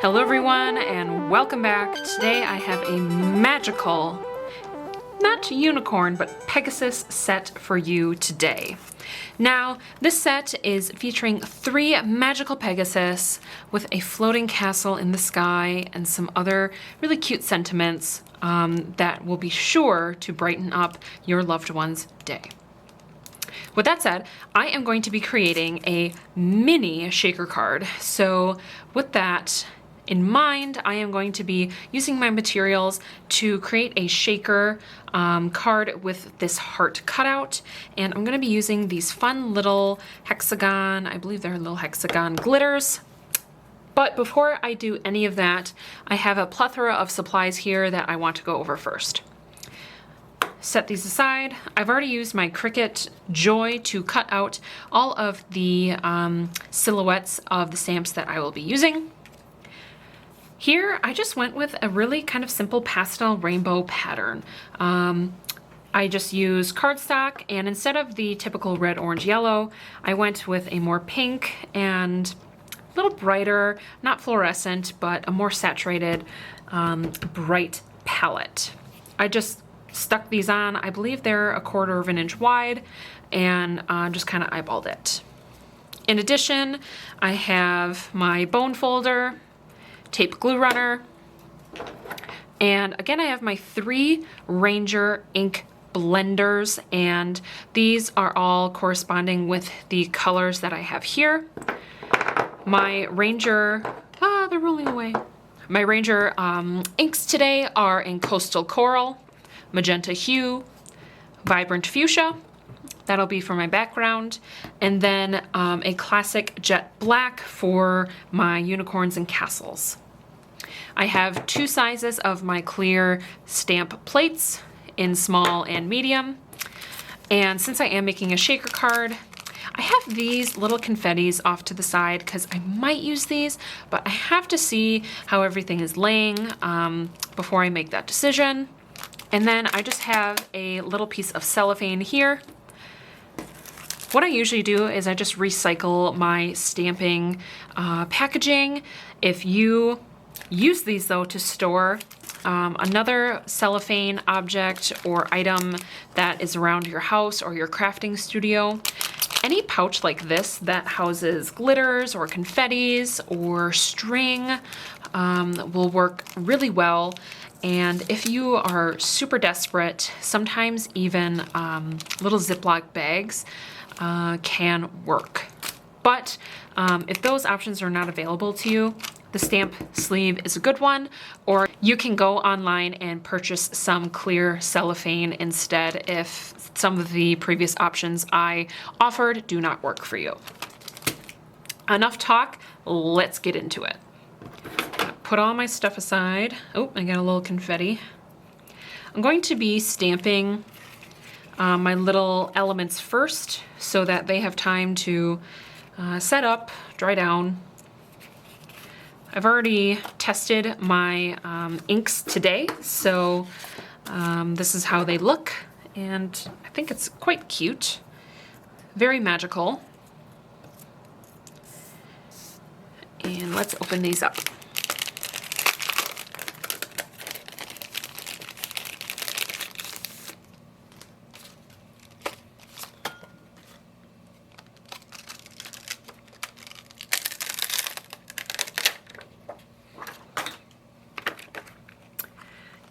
Hello everyone and welcome back. Today I have a magical, not unicorn, but Pegasus set for you today. Now, this set is featuring 3 magical Pegasus with a floating castle in the sky and some other really cute sentiments that will be sure to brighten up your loved one's day. With that said, I am going to be creating a mini shaker card. So with that in mind, I am going to be using my materials to create a shaker card with this heart cutout. And I'm going to be using these fun little hexagon, I believe they're little hexagon glitters. But before I do any of that, I have a plethora of supplies here that I want to go over first. Set these aside. I've already used my Cricut Joy to cut out all of the silhouettes of the stamps that I will be using. Here, I just went with a really kind of simple pastel rainbow pattern. I just used cardstock, and instead of the typical red, orange, yellow, I went with a more pink and a little brighter, not fluorescent, but a more saturated, bright palette. I just stuck these on. I believe they're 1/4 of an inch wide, and just kind of eyeballed it. In addition, I have my bone folder, tape glue runner, and again I have my 3 Ranger ink blenders, and these are all corresponding with the colors that I have here. My Ranger, they're rolling away. My Ranger inks today are in Coastal Coral, Magenta Hue, Vibrant Fuchsia, that'll be for my background, and then a classic jet black for my unicorns and castles. I have 2 sizes of my clear stamp plates in small and medium, and since I am making a shaker card, I have these little confettis off to the side because I might use these, but I have to see how everything is laying before I make that decision. And then I just have a little piece of cellophane here. What I usually do is I just recycle my stamping packaging. If you use these though to store another cellophane object or item that is around your house or your crafting studio, any pouch like this that houses glitters or confettis or string will work really well. And if you are super desperate, sometimes even little Ziploc bags can work. But if those options are not available to you, the stamp sleeve is a good one, or you can go online and purchase some clear cellophane instead if some of the previous options I offered do not work for you. Enough talk, let's get into it. Put all my stuff aside. Oh, I got a little confetti. I'm going to be stamping my little elements first so that they have time to set up, dry down. I've already tested my inks today, so this is how they look, and I think it's quite cute, very magical. And let's open these up.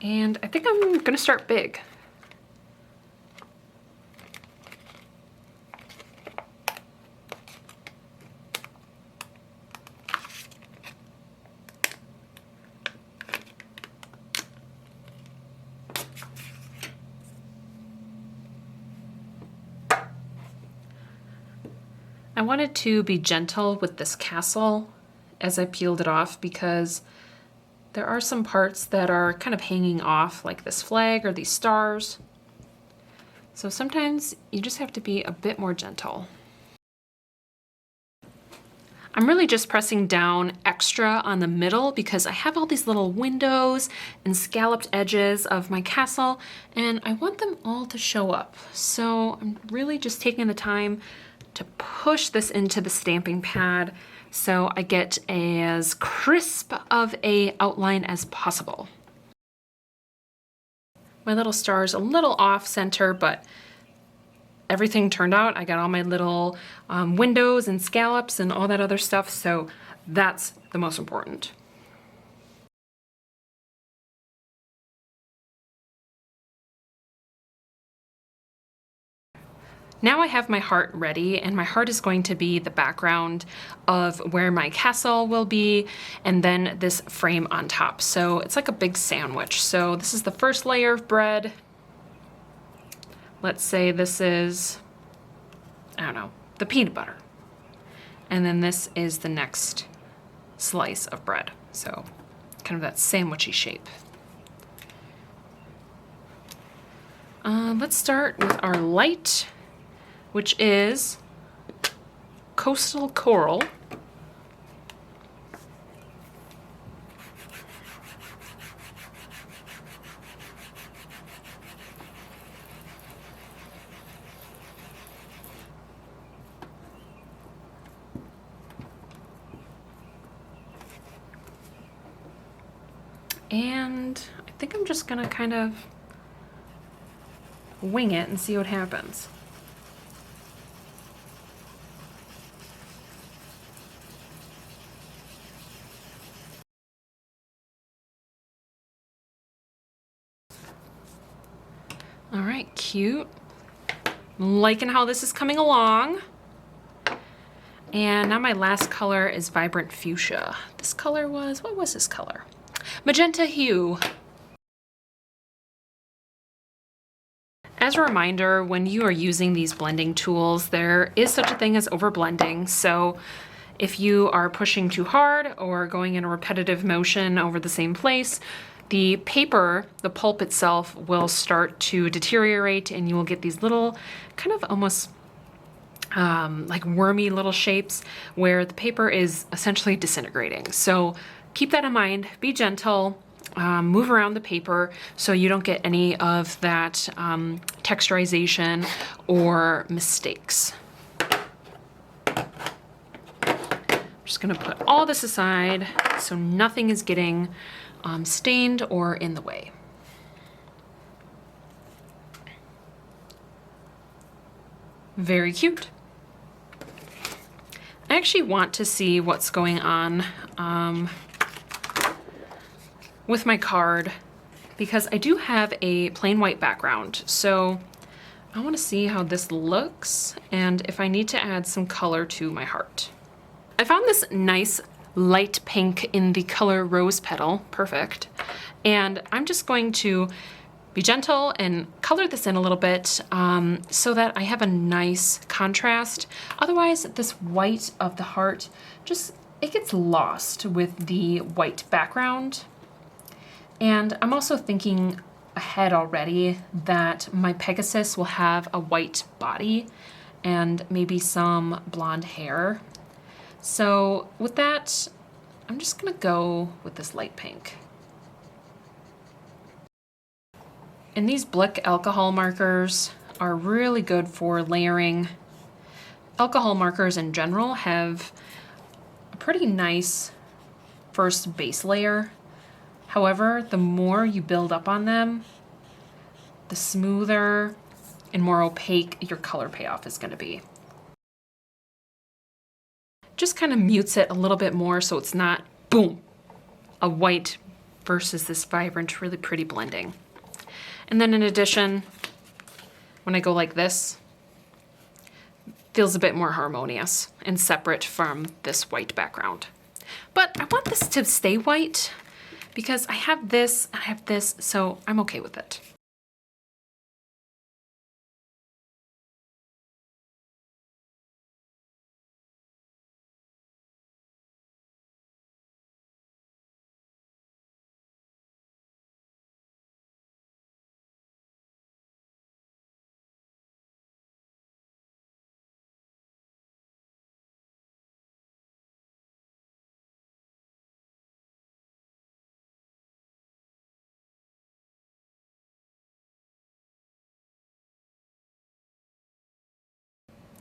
And I think I'm gonna start big. I wanted to be gentle with this castle as I peeled it off because there are some parts that are kind of hanging off, like this flag or these stars. So sometimes you just have to be a bit more gentle. I'm really just pressing down extra on the middle because I have all these little windows and scalloped edges of my castle, and I want them all to show up. So I'm really just taking the time to push this into the stamping pad so I get as crisp of a outline as possible. My little star is a little off center, but everything turned out. I got all my little windows and scallops and all that other stuff, so that's the most important. Now I have my heart ready, and my heart is going to be the background of where my castle will be, and then this frame on top. So it's like a big sandwich. So this is the first layer of bread. Let's say this is, I don't know, the peanut butter. And then this is the next slice of bread. So kind of that sandwichy shape. Let's start with our light, which is coastal coral. And I think I'm just gonna kind of wing it and see what happens. All right, cute. Liking how this is coming along. And now my last color is Vibrant Fuchsia. This color was, what was this color? Magenta hue. As a reminder, when you are using these blending tools, there is such a thing as overblending. So if you are pushing too hard or going in a repetitive motion over the same place, the paper, the pulp itself, will start to deteriorate, and you will get these little kind of almost like wormy little shapes where the paper is essentially disintegrating. So keep that in mind, be gentle, move around the paper so you don't get any of that texturization or mistakes. I'm just gonna put all this aside so nothing is getting stained or in the way. Very cute. I actually want to see what's going on with my card because I do have a plain white background. So I want to see how this looks and if I need to add some color to my heart. I found this nice light pink in the color Rose Petal, perfect. And I'm just going to be gentle and color this in a little bit so that I have a nice contrast. Otherwise, this white of the heart it gets lost with the white background. And I'm also thinking ahead already that my Pegasus will have a white body and maybe some blonde hair. So with that, I'm just gonna go with this light pink. And these Blick alcohol markers are really good for layering. Alcohol markers in general have a pretty nice first base layer. However, the more you build up on them, the smoother and more opaque your color payoff is gonna be. Just kind of mutes it a little bit more so it's not, boom, a white versus this vibrant, really pretty blending. And then in addition, when I go like this, feels a bit more harmonious and separate from this white background. But I want this to stay white because I have this, so I'm okay with it.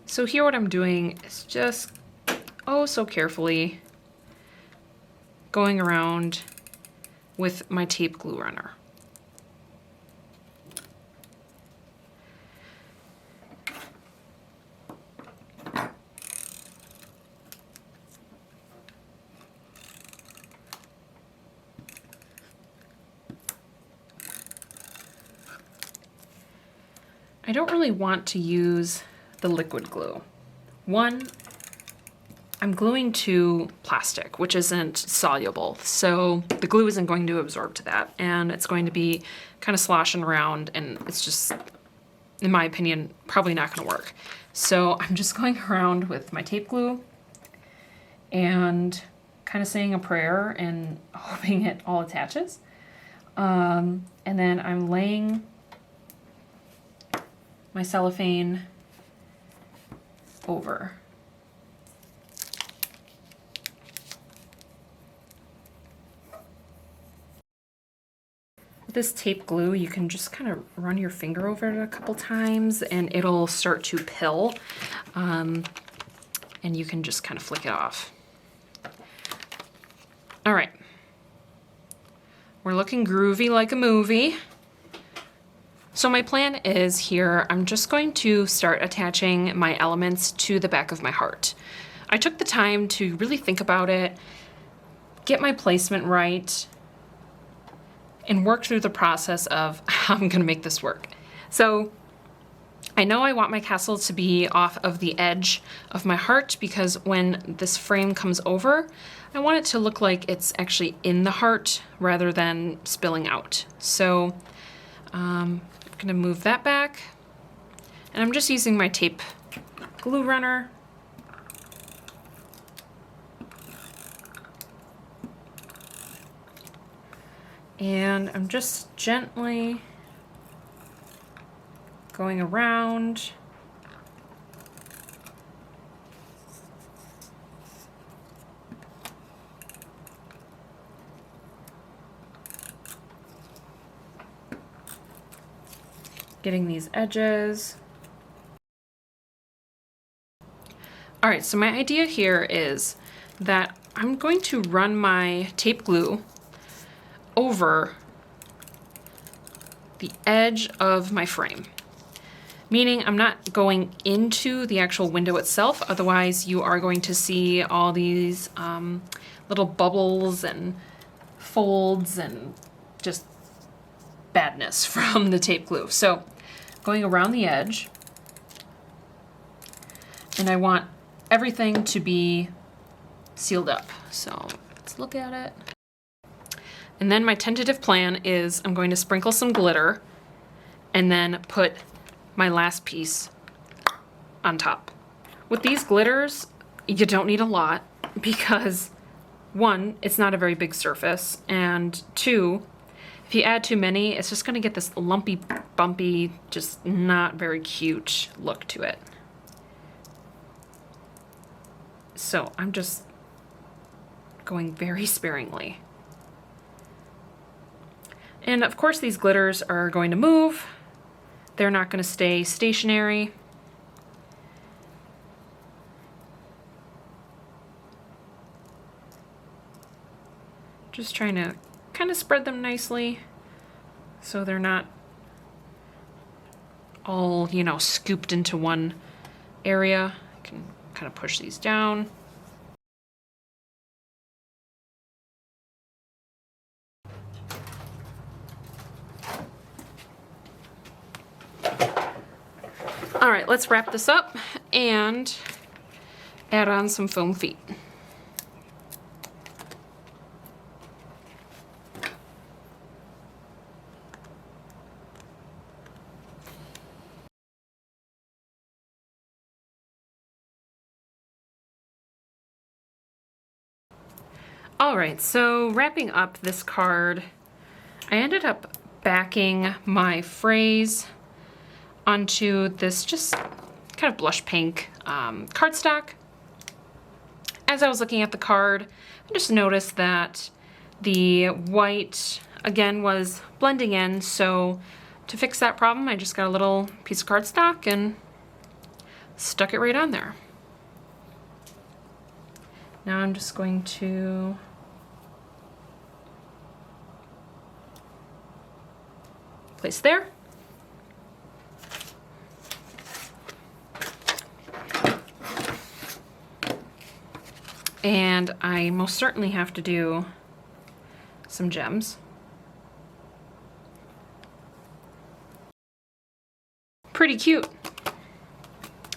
So here what I'm doing is just, oh so carefully, going around with my tape glue runner. I don't really want to use the liquid glue. One, I'm gluing to plastic, which isn't soluble, so the glue isn't going to absorb to that, and it's going to be kind of sloshing around, and it's just, in my opinion, probably not going to work. So I'm just going around with my tape glue and kind of saying a prayer and hoping it all attaches. And then I'm laying my cellophane over. With this tape glue, you can just kind of run your finger over it a couple times and it'll start to pill, and you can just kind of flick it off. All right, we're looking groovy like a movie. So my plan is here, I'm just going to start attaching my elements to the back of my heart. I took the time to really think about it, get my placement right, and work through the process of how I'm gonna make this work. So I know I want my castle to be off of the edge of my heart because when this frame comes over, I want it to look like it's actually in the heart rather than spilling out. So I'm gonna move that back, and I'm just using my tape glue runner. And I'm just gently going around. Getting these edges. All right, so my idea here is that I'm going to run my tape glue over the edge of my frame, meaning I'm not going into the actual window itself, otherwise you are going to see all these little bubbles and folds and just badness from the tape glue. So going around the edge, and I want everything to be sealed up. So let's look at it. And then my tentative plan is I'm going to sprinkle some glitter and then put my last piece on top. With these glitters, you don't need a lot because one, it's not a very big surface, and two, if you add too many, it's just gonna get this lumpy, bumpy, just not very cute look to it. So I'm just going very sparingly. And of course these glitters are going to move. They're not going to stay stationary. Just trying to kind of spread them nicely so they're not all, you know, scooped into one area. I can kind of push these down. All right, let's wrap this up and add on some foam feet. All right, so wrapping up this card, I ended up backing my phrase onto this just kind of blush pink cardstock. As I was looking at the card, I just noticed that the white, again, was blending in, so to fix that problem, I just got a little piece of cardstock and stuck it right on there. Now I'm just going to place there. And I most certainly have to do some gems. Pretty cute.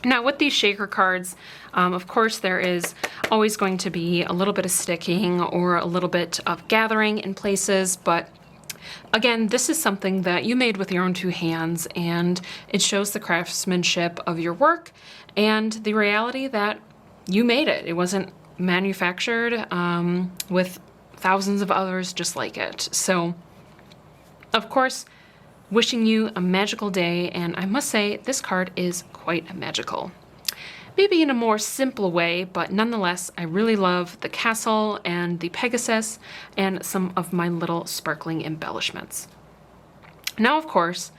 Now with these shaker cards, of course there is always going to be a little bit of sticking or a little bit of gathering in places, but again, this is something that you made with your own two hands, and it shows the craftsmanship of your work and the reality that you made it. It wasn't manufactured with thousands of others just like it. So, of course, wishing you a magical day, and I must say this card is quite magical. Maybe in a more simple way, but nonetheless, I really love the castle and the Pegasus and some of my little sparkling embellishments. Now, of course,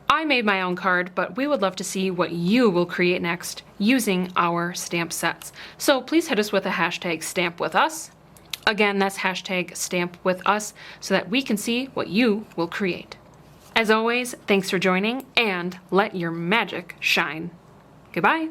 I made my own card, but we would love to see what you will create next using our stamp sets. So please hit us with a hashtag #StampWithUs. Again, that's hashtag #StampWithUs so that we can see what you will create. As always, thanks for joining, and let your magic shine. Goodbye.